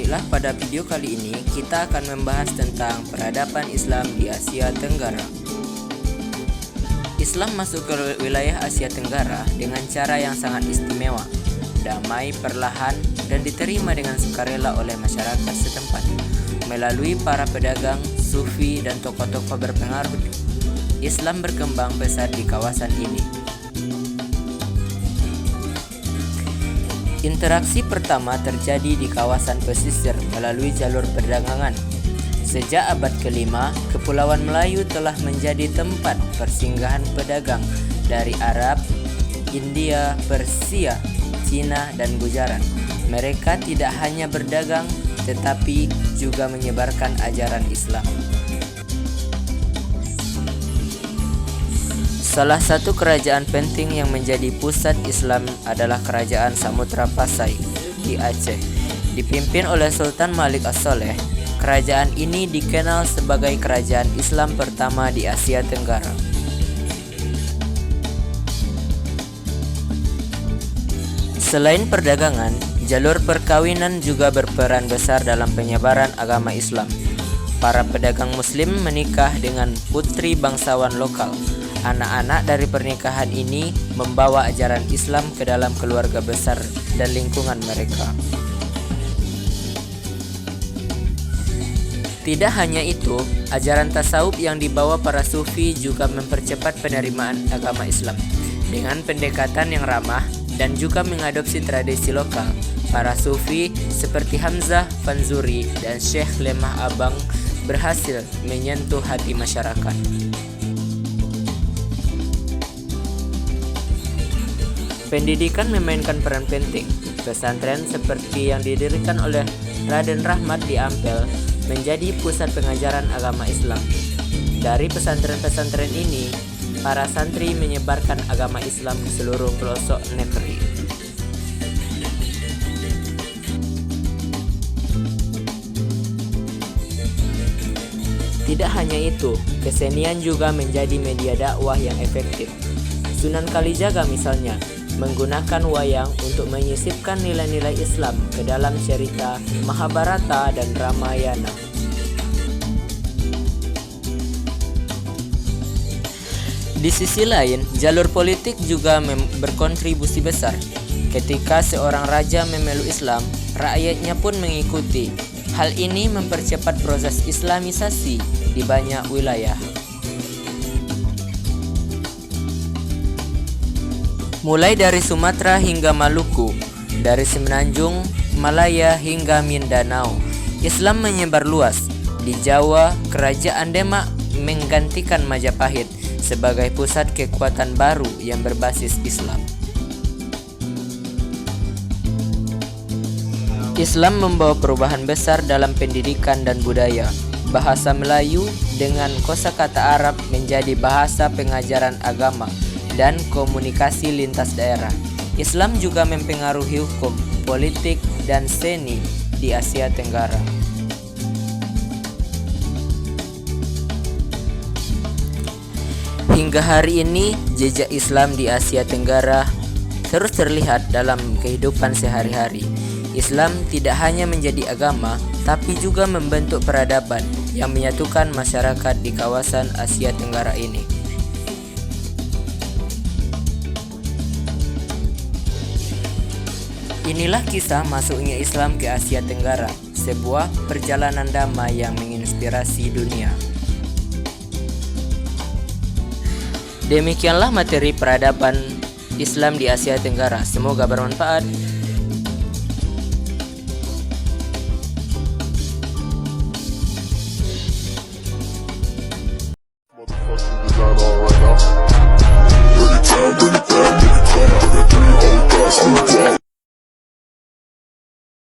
Baiklah, pada video kali ini kita akan membahas tentang peradaban Islam di Asia Tenggara. Islam masuk ke wilayah Asia Tenggara dengan cara yang sangat istimewa, damai, perlahan, dan diterima dengan sukarela oleh masyarakat setempat. Melalui para pedagang, sufi, dan tokoh-tokoh berpengaruh, Islam berkembang pesat di kawasan ini. Interaksi pertama terjadi di kawasan pesisir melalui jalur perdagangan. Sejak abad ke-5, Kepulauan Melayu telah menjadi tempat persinggahan pedagang dari Arab, India, Persia, Cina, dan Gujarat. Mereka tidak hanya berdagang, tetapi juga menyebarkan ajaran Islam. Salah satu kerajaan penting yang menjadi pusat Islam adalah Kerajaan Samudra Pasai di Aceh. Dipimpin oleh Sultan Malik As-Saleh, kerajaan ini dikenal sebagai kerajaan Islam pertama di Asia Tenggara. Selain perdagangan, jalur perkawinan juga berperan besar dalam penyebaran agama Islam. Para pedagang Muslim menikah dengan putri bangsawan lokal. Anak-anak dari pernikahan ini membawa ajaran Islam ke dalam keluarga besar dan lingkungan mereka. Tidak hanya itu, ajaran tasawuf yang dibawa para sufi juga mempercepat penerimaan agama Islam. Dengan pendekatan yang ramah dan juga mengadopsi tradisi lokal, para sufi seperti Hamzah Fanzuri dan Syekh Lemah Abang berhasil menyentuh hati masyarakat. Pendidikan memainkan peran penting. Pesantren seperti yang didirikan oleh Raden Rahmat di Ampel menjadi pusat pengajaran agama Islam. Dari pesantren-pesantren ini, para santri menyebarkan agama Islam ke seluruh pelosok negeri. Tidak hanya itu, kesenian juga menjadi media dakwah yang efektif. Sunan Kalijaga misalnya menggunakan wayang untuk menyisipkan nilai-nilai Islam ke dalam cerita Mahabharata dan Ramayana. Di sisi lain, jalur politik juga berkontribusi besar. Ketika seorang raja memeluk Islam, rakyatnya pun mengikuti. Hal ini mempercepat proses Islamisasi di banyak wilayah. Mulai dari Sumatera hingga Maluku, dari Semenanjung, Malaya hingga Mindanao, Islam menyebar luas. Di Jawa, Kerajaan Demak menggantikan Majapahit sebagai pusat kekuatan baru yang berbasis Islam. Islam membawa perubahan besar dalam pendidikan dan budaya. Bahasa Melayu dengan kosakata Arab menjadi bahasa pengajaran agama dan komunikasi lintas daerah. Islam juga mempengaruhi hukum, politik, dan seni di Asia Tenggara. Hingga hari ini, jejak Islam di Asia Tenggara terus terlihat dalam kehidupan sehari-hari. Islam tidak hanya menjadi agama, tapi juga membentuk peradaban yang menyatukan masyarakat di kawasan Asia Tenggara ini. Inilah kisah masuknya Islam ke Asia Tenggara, sebuah perjalanan damai yang menginspirasi dunia. Demikianlah materi peradaban Islam di Asia Tenggara. Semoga bermanfaat.